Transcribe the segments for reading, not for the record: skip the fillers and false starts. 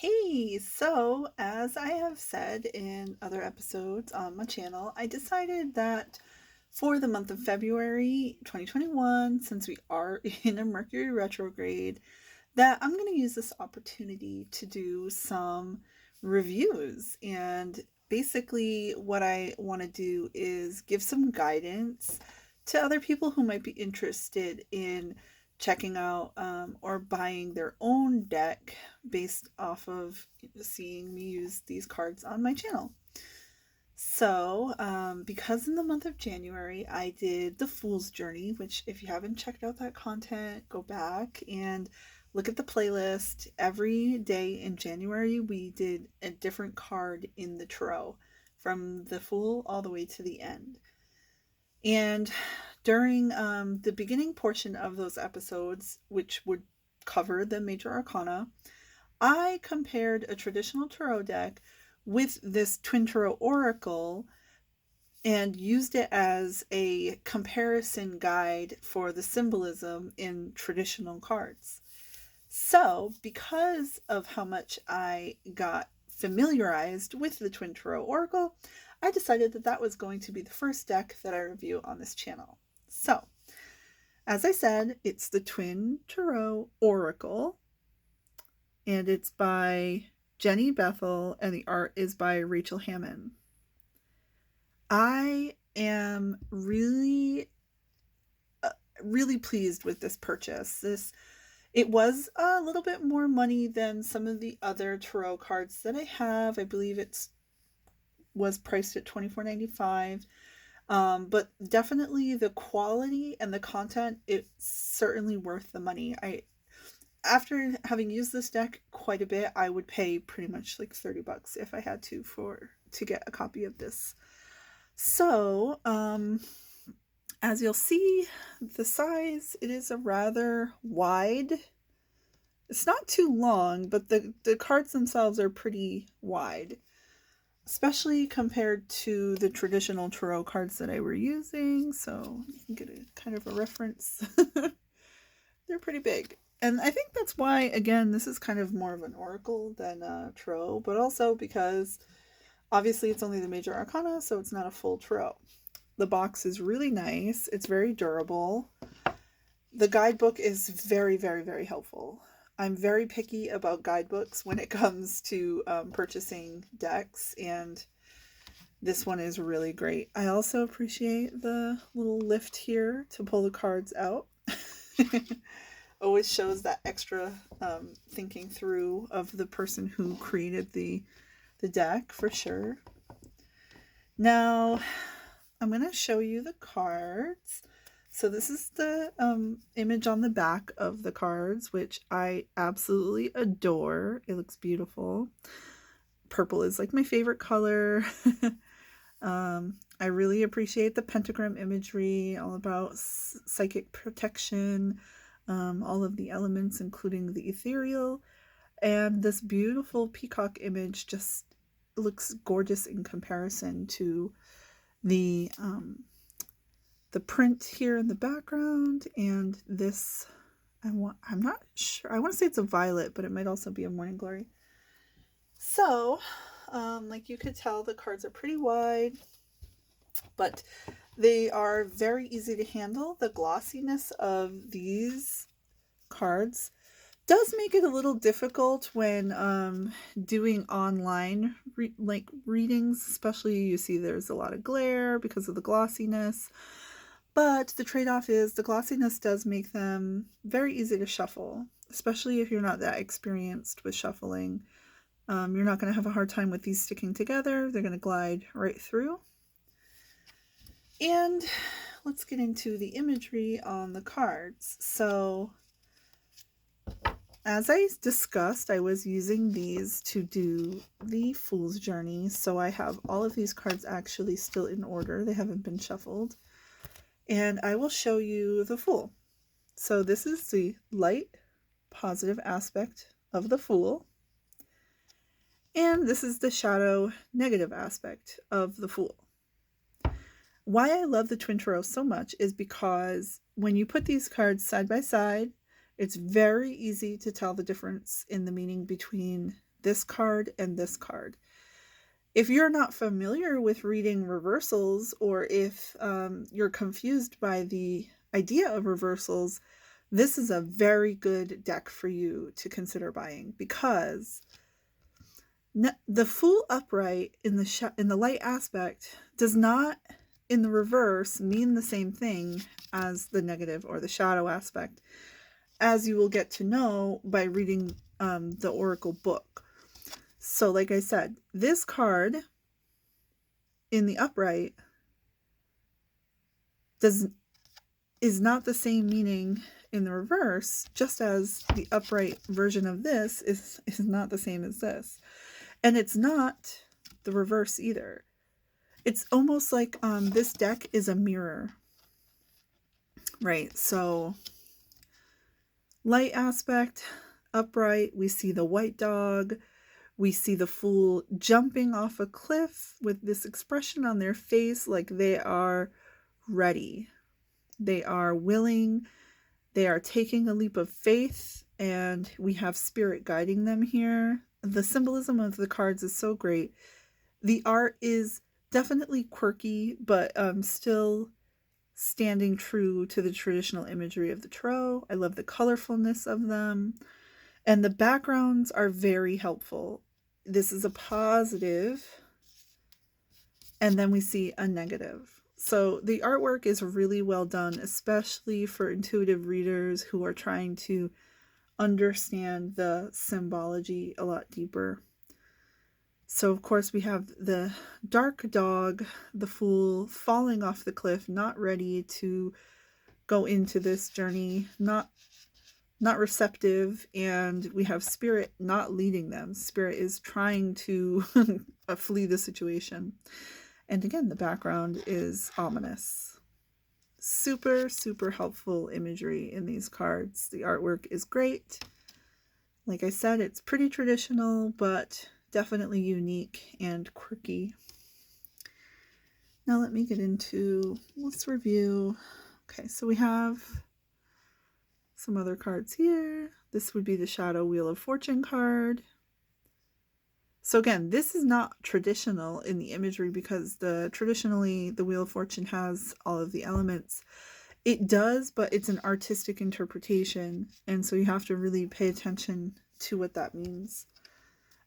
Hey, so as I have said in other episodes on my channel, I decided that for the month of February 2021, since we are in a Mercury retrograde, that I'm going to use this opportunity to do some reviews. And basically, what I want to do is give some guidance to other people who might be interested in checking out or buying their own deck based off of seeing me use these cards on my channel. So, because in the month of January I did the Fool's Journey, which, if you haven't checked out that content, go back and look at the playlist. Every day in January, we did a different card in the tarot from the Fool all the way to the end. And during the beginning portion of those episodes, which would cover the major arcana, I compared a traditional tarot deck with this Twin Tarot Oracle and used it as a comparison guide for the symbolism in traditional cards. So, because of how much I got familiarized with the Twin Tarot Oracle, I decided that that was going to be the first deck that I review on this channel. So, as I said, it's the Twin Tarot Oracle, and it's by Jenny Bethel, and the art is by Rachel Hammond. I am really pleased with this purchase. It was a little bit more money than some of the other tarot cards that I have. I believe it was priced at $24.95. But definitely the quality and the content, it's certainly worth the money. After having used this deck quite a bit, I would pay pretty much like $30 if I had to get a copy of this. So, as you'll see, the size, it is a rather wide. It's not too long, but the cards themselves are pretty wide, especially compared to the traditional tarot cards that I were using. So you can get a kind of a reference. They're pretty big. And I think that's why, again, this is kind of more of an oracle than a tarot, but also because obviously it's only the major arcana, so it's not a full tarot. The box is really nice. It's very durable. The guidebook is very, very, very helpful. I'm very picky about guidebooks when it comes to purchasing decks, and this one is really great. I also appreciate the little lift here to pull the cards out. Always shows that extra thinking through of the person who created the deck, for sure. Now, I'm going to show you the cards. So this is the image on the back of the cards, which I absolutely adore. It looks beautiful. Purple is like my favorite color. I really appreciate the pentagram imagery, all about psychic protection, all of the elements, including the ethereal. And this beautiful peacock image just looks gorgeous in comparison to the print here in the background, and this, I'm not sure, I want to say it's a violet, but it might also be a morning glory. So, like you could tell, the cards are pretty wide, but they are very easy to handle. The glossiness of these cards does make it a little difficult when doing online readings, especially you see there's a lot of glare because of the glossiness. But the trade-off is the glossiness does make them very easy to shuffle, especially if you're not that experienced with shuffling. You're not going to have a hard time with these sticking together. They're going to glide right through. And let's get into the imagery on the cards. So, as I discussed, I was using these to do the Fool's Journey. So I have all of these cards actually still in order. They haven't been shuffled. And I will show you the Fool. So this is the light, positive aspect of the Fool. And this is the shadow, negative aspect of the Fool. Why I love the Twin Tarot so much is because when you put these cards side by side, it's very easy to tell the difference in the meaning between this card and this card. If you're not familiar with reading reversals, or if you're confused by the idea of reversals, this is a very good deck for you to consider buying, because the Fool upright in the light aspect does not, in the reverse, mean the same thing as the negative or the shadow aspect, as you will get to know by reading the Oracle book. So like I said, this card in the upright is not the same meaning in the reverse, just as the upright version of this is not the same as this. And it's not the reverse either. It's almost like this deck is a mirror, right? So light aspect, upright, we see the white dog, we see the Fool jumping off a cliff with this expression on their face like they are ready. They are willing. They are taking a leap of faith, and we have spirit guiding them here. The symbolism of the cards is so great. The art is definitely quirky, but still standing true to the traditional imagery of the tarot. I love the colorfulness of them. And the backgrounds are very helpful. This is a positive, and then we see a negative. So the artwork is really well done, especially for intuitive readers who are trying to understand the symbology a lot deeper. So of course we have the dark dog, the Fool, falling off the cliff, not ready to go into this journey, not receptive, and we have spirit not leading them. Spirit is trying to flee the situation. And again, the background is ominous. Super, super helpful imagery in these cards. The artwork is great. Like I said, it's pretty traditional, but definitely unique and quirky. Now let me get into, let's review. Okay, so we have some other cards here. This would be the Shadow Wheel of Fortune card. So again, this is not traditional in the imagery, because traditionally the Wheel of Fortune has all of the elements. It does, but it's an artistic interpretation, and so you have to really pay attention to what that means.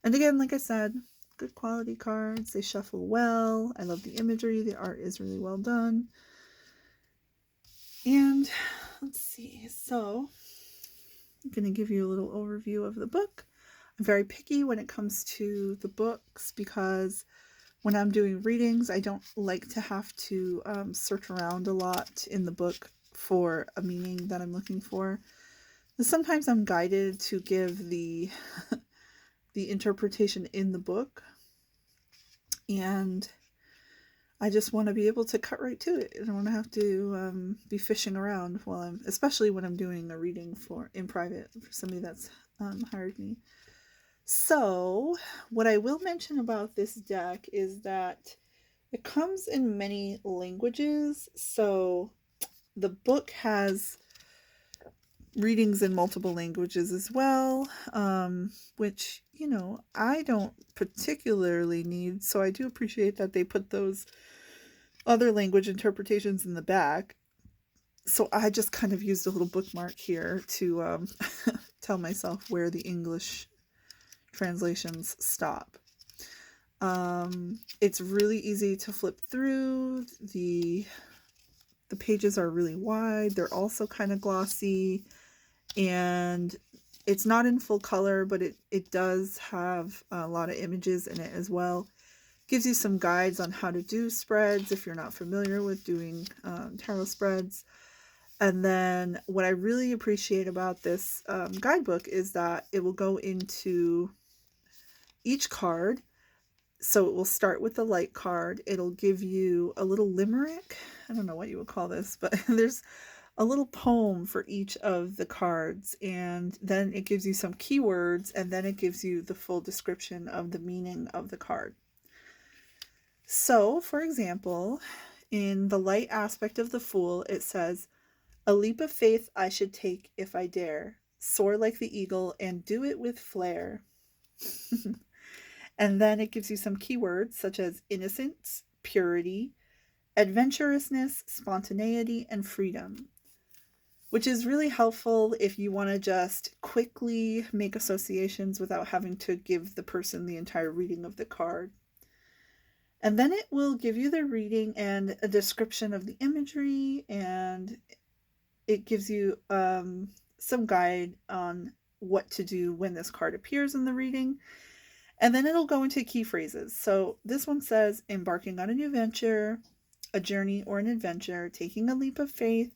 And again, like I said, good quality cards. They shuffle well. I love the imagery. The art is really well done. And let's see. So I'm going to give you a little overview of the book. I'm very picky when it comes to the books, because when I'm doing readings, I don't like to have to search around a lot in the book for a meaning that I'm looking for. Sometimes I'm guided to give the the interpretation in the book, and I just want to be able to cut right to it. I don't want to have to be fishing around while especially when I'm doing a reading in private for somebody that's hired me. So what I will mention about this deck is that it comes in many languages. So the book has readings in multiple languages as well, which, you know, I don't particularly need. So I do appreciate that they put those other language interpretations in the back. So I just kind of used a little bookmark here to tell myself where the English translations stop. It's really easy to flip through. The pages are really wide. They're also kind of glossy, and it's not in full color, but it does have a lot of images in it as well. Gives you some guides on how to do spreads if you're not familiar with doing tarot spreads. And then what I really appreciate about this guidebook is that it will go into each card. So it will start with the light card. It'll give you a little limerick. I don't know what you would call this, but there's a little poem for each of the cards. And then it gives you some keywords, and then it gives you the full description of the meaning of the card. So, for example, in the light aspect of the Fool, it says, "A leap of faith I should take if I dare, soar like the eagle and do it with flair." And then it gives you some keywords such as innocence, purity, adventurousness, spontaneity, and freedom, which is really helpful if you want to just quickly make associations without having to give the person the entire reading of the card. And then it will give you the reading and a description of the imagery, and it gives you some guide on what to do when this card appears in the reading. And then it'll go into key phrases. So this one says embarking on a new venture, a journey or an adventure, taking a leap of faith,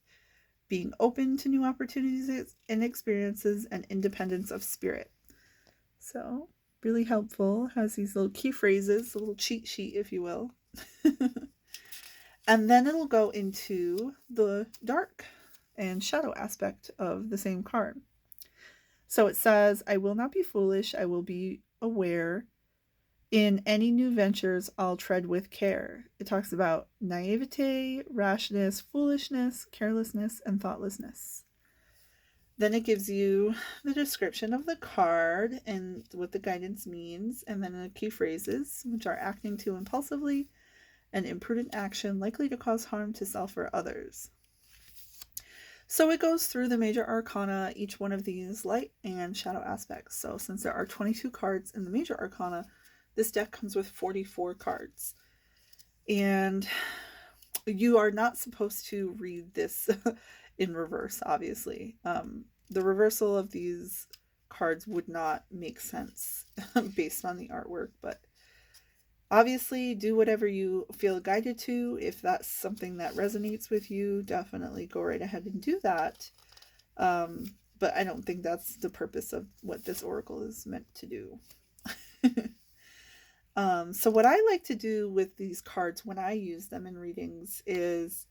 being open to new opportunities and experiences, and independence of spirit. So, really helpful. Has these little key phrases, a little cheat sheet, if you will. And then it'll go into the dark and shadow aspect of the same card. So it says, I will not be foolish, I will be aware. In any new ventures, I'll tread with care. It talks about naivete, rashness, foolishness, carelessness, and thoughtlessness. Then it gives you the description of the card and what the guidance means, and then the key phrases, which are acting too impulsively, and imprudent action likely to cause harm to self or others. So it goes through the major arcana, each one of these light and shadow aspects. So since there are 22 cards in the major arcana, this deck comes with 44 cards. And you are not supposed to read this in reverse, obviously. The reversal of these cards would not make sense based on the artwork, but obviously do whatever you feel guided to. If that's something that resonates with you, definitely go right ahead and do that. But I don't think that's the purpose of what this oracle is meant to do. So what I like to do with these cards when I use them in readings is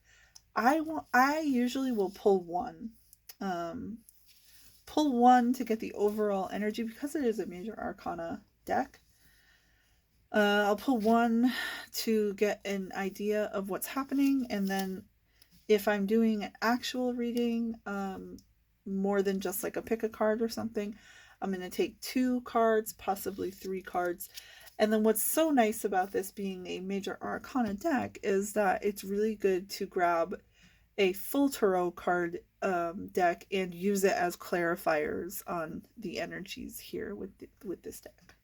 I usually will pull one. Pull one to get the overall energy because it is a major arcana deck. I'll pull one to get an idea of what's happening, and then if I'm doing an actual reading, more than just like a pick a card or something, I'm going to take 2 cards, possibly 3 cards. And then what's so nice about this being a major arcana deck is that it's really good to grab a full tarot card deck and use it as clarifiers on the energies here with this deck.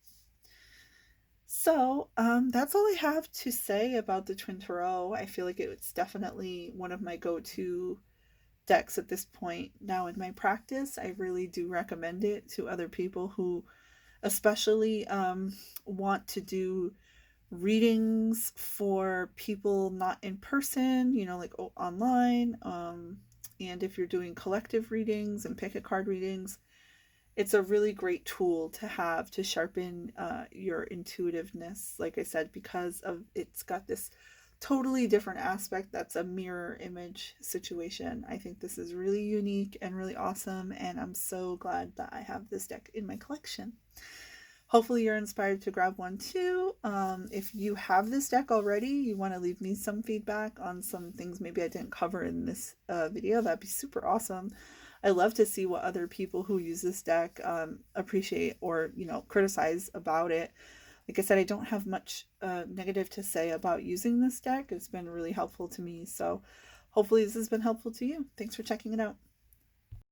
So that's all I have to say about the Twin Tarot. I feel like it's definitely one of my go-to decks at this point now in my practice. I really do recommend it to other people who especially want to do readings for people not in person, like online. And if you're doing collective readings and pick a card readings, it's a really great tool to have to sharpen your intuitiveness, like I said, because of it's got this totally different aspect that's a mirror image situation. I think this is really unique and really awesome, and I'm so glad that I have this deck in my collection. Hopefully you're inspired to grab one too. If you have this deck already, you want to leave me some feedback on some things maybe I didn't cover in this video, that'd be super awesome. I love to see what other people who use this deck appreciate or, criticize about it. Like I said, I don't have much negative to say about using this deck. It's been really helpful to me. So hopefully this has been helpful to you. Thanks for checking it out.